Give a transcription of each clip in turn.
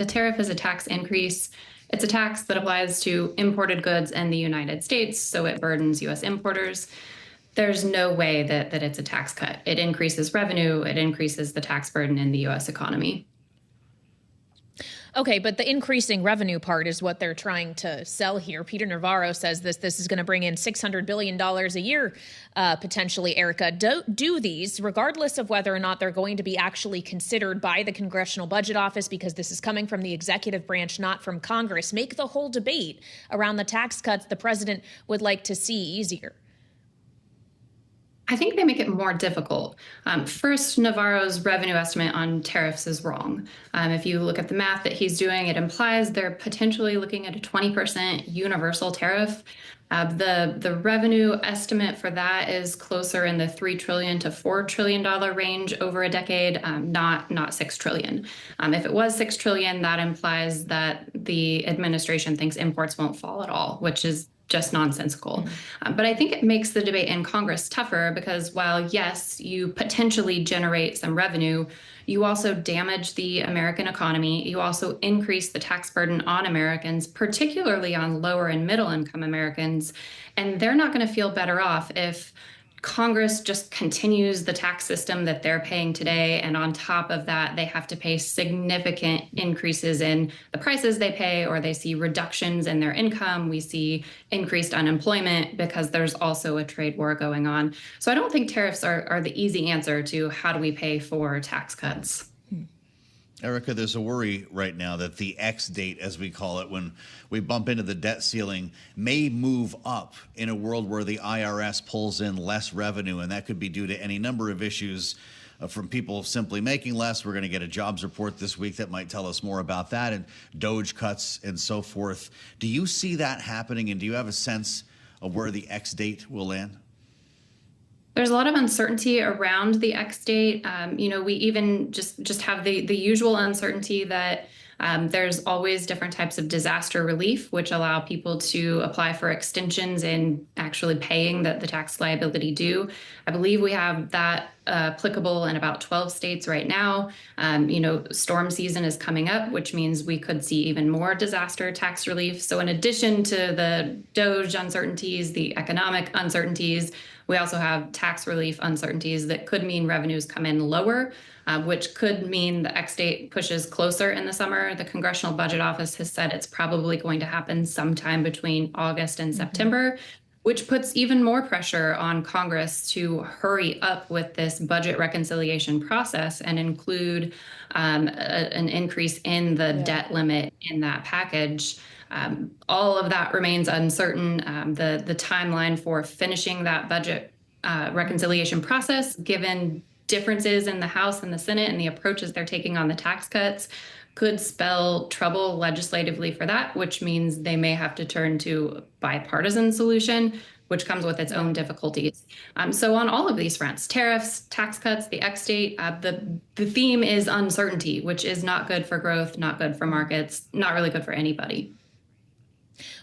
The tariff is a tax increase. It's a tax that applies to imported goods in the United States, so it burdens U.S. importers. There's no way that it's a tax cut. It increases revenue. It increases the tax burden in the U.S. economy. Okay, but the increasing revenue part is what they're trying to sell here. Peter Navarro says this is going to bring in $600 billion a year, potentially, Erica. Do these, regardless of whether or not they're going to be actually considered by the Congressional Budget Office, because this is coming from the executive branch, not from Congress, make the whole debate around the tax cuts the president would like to see easier? I think they make it more difficult. First, Navarro's revenue estimate on tariffs is wrong. If you look at the math that he's doing, it implies they're potentially looking at a 20% universal tariff. The revenue estimate for that is closer in the $3 trillion to $4 trillion range over a decade, not $6 trillion. If it was $6 trillion, that implies that the administration thinks imports won't fall at all, which is just nonsensical. But I think it makes the debate in Congress tougher because while, yes, you potentially generate some revenue, you also damage the American economy. You also increase the tax burden on Americans, particularly on lower and middle income Americans. And they're not going to feel better off if Congress just continues the tax system that they're paying today. And on top of that, they have to pay significant increases in the prices they pay, or they see reductions in their income. We see increased unemployment because there's also a trade war going on. So I don't think tariffs are the easy answer to how do we pay for tax cuts. Erica, there's a worry right now that the X date, as we call it, when we bump into the debt ceiling, may move up in a world where the IRS pulls in less revenue, and that could be due to any number of issues from people simply making less. We're going to get a jobs report this week that might tell us more about that, and DOGE cuts and so forth. Do you see that happening, and do you have a sense of where the X date will land? There's a lot of uncertainty around the X date. We even just have the usual uncertainty that there's always different types of disaster relief, which allow people to apply for extensions in actually paying the tax liability due. I believe we have that applicable in about 12 states right now. Storm season is coming up, which means we could see even more disaster tax relief. So in addition to the DOGE uncertainties, the economic uncertainties, we also have tax relief uncertainties that could mean revenues come in lower, which could mean the X date pushes closer in the summer. The Congressional Budget Office has said it's probably going to happen sometime between August and September, which puts even more pressure on Congress to hurry up with this budget reconciliation process and include an increase in the debt limit in that package. All of that remains uncertain. The timeline for finishing that budget reconciliation process, given differences in the House and the Senate and the approaches they're taking on the tax cuts, could spell trouble legislatively for that, which means they may have to turn to a bipartisan solution, which comes with its own difficulties. So on all of these fronts, tariffs, tax cuts, the X date, the theme is uncertainty, which is not good for growth, not good for markets, not really good for anybody.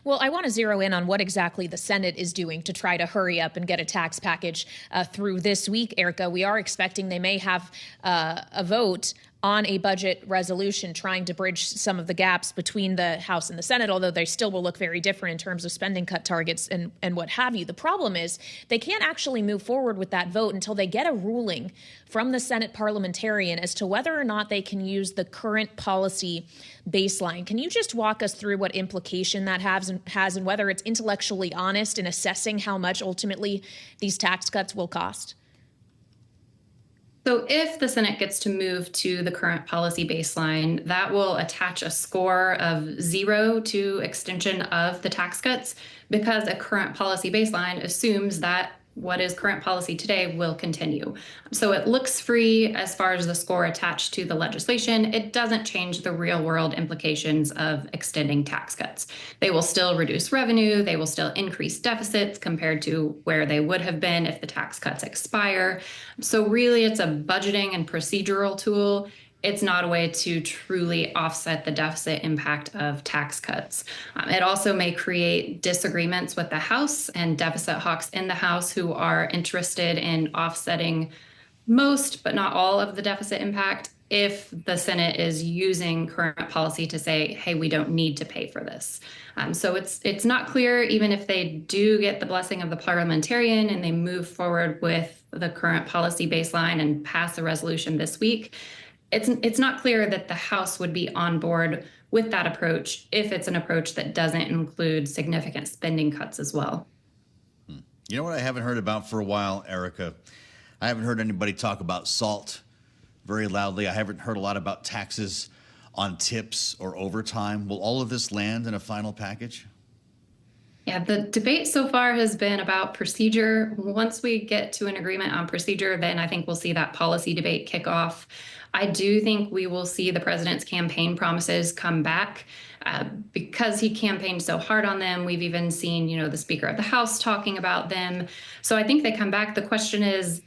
Well, I want to zero in on what exactly the Senate is doing to try to hurry up and get a tax package through this week, Erica. We are expecting they may have a vote on a budget resolution trying to bridge some of the gaps between the House and the Senate, although they still will look very different in terms of spending cut targets and what have you. The problem is they can't actually move forward with that vote until they get a ruling from the Senate parliamentarian as to whether or not they can use the current policy baseline. Can you just walk us through what implication that has and whether it's intellectually honest in assessing how much ultimately these tax cuts will cost? So if the Senate gets to move to the current policy baseline, that will attach a score of 0 to extension of the tax cuts, because a current policy baseline assumes that what is current policy today will continue. So it looks free as far as the score attached to the legislation. It doesn't change the real world implications of extending tax cuts. They will still reduce revenue. They will still increase deficits compared to where they would have been if the tax cuts expire. So really, it's a budgeting and procedural tool. It's not a way to truly offset the deficit impact of tax cuts. It also may create disagreements with the House and deficit hawks in the House who are interested in offsetting most, but not all, of the deficit impact. if the Senate is using current policy to say, hey, we don't need to pay for this. So it's not clear, even if they do get the blessing of the parliamentarian and they move forward with the current policy baseline and pass a resolution this week, it's not clear that the House would be on board with that approach if it's an approach that doesn't include significant spending cuts as well. You know what I haven't heard about for a while, Erica? I haven't heard anybody talk about SALT very loudly. I haven't heard a lot about taxes on tips or overtime. Will all of this land in a final package? Yeah, the debate so far has been about procedure. Once we get to an agreement on procedure, then I think we'll see that policy debate kick off. I do think we will see the president's campaign promises come back because he campaigned so hard on them. We've even seen, the Speaker of the House talking about them. So I think they come back. The question is,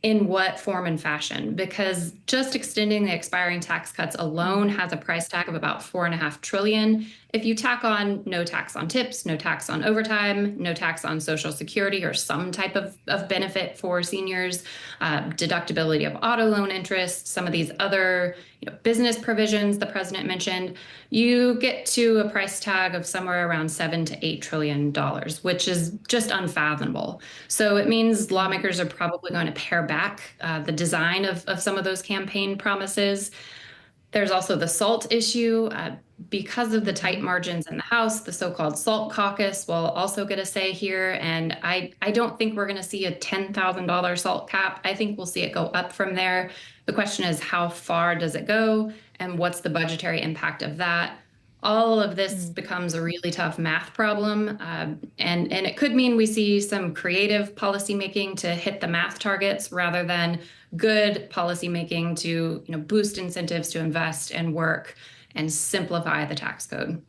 in what form and fashion? Because just extending the expiring tax cuts alone has a price tag of about $4.5 trillion. If you tack on no tax on tips, no tax on overtime, no tax on Social Security or some type of benefit for seniors, deductibility of auto loan interest, some of these other business provisions the president mentioned, you get to a price tag of somewhere around $7 to $8 trillion, which is just unfathomable. So it means lawmakers are probably going to pare back the design of some of those campaign promises. There's also the SALT issue. Because of the tight margins in the House, the so-called SALT caucus will also get a say here. And I don't think we're going to see a $10,000 SALT cap. I think we'll see it go up from there. The question is, how far does it go? And what's the budgetary impact of that? All of this becomes a really tough math problem. And it could mean we see some creative policymaking to hit the math targets rather than good policymaking to boost incentives to invest and work and simplify the tax code.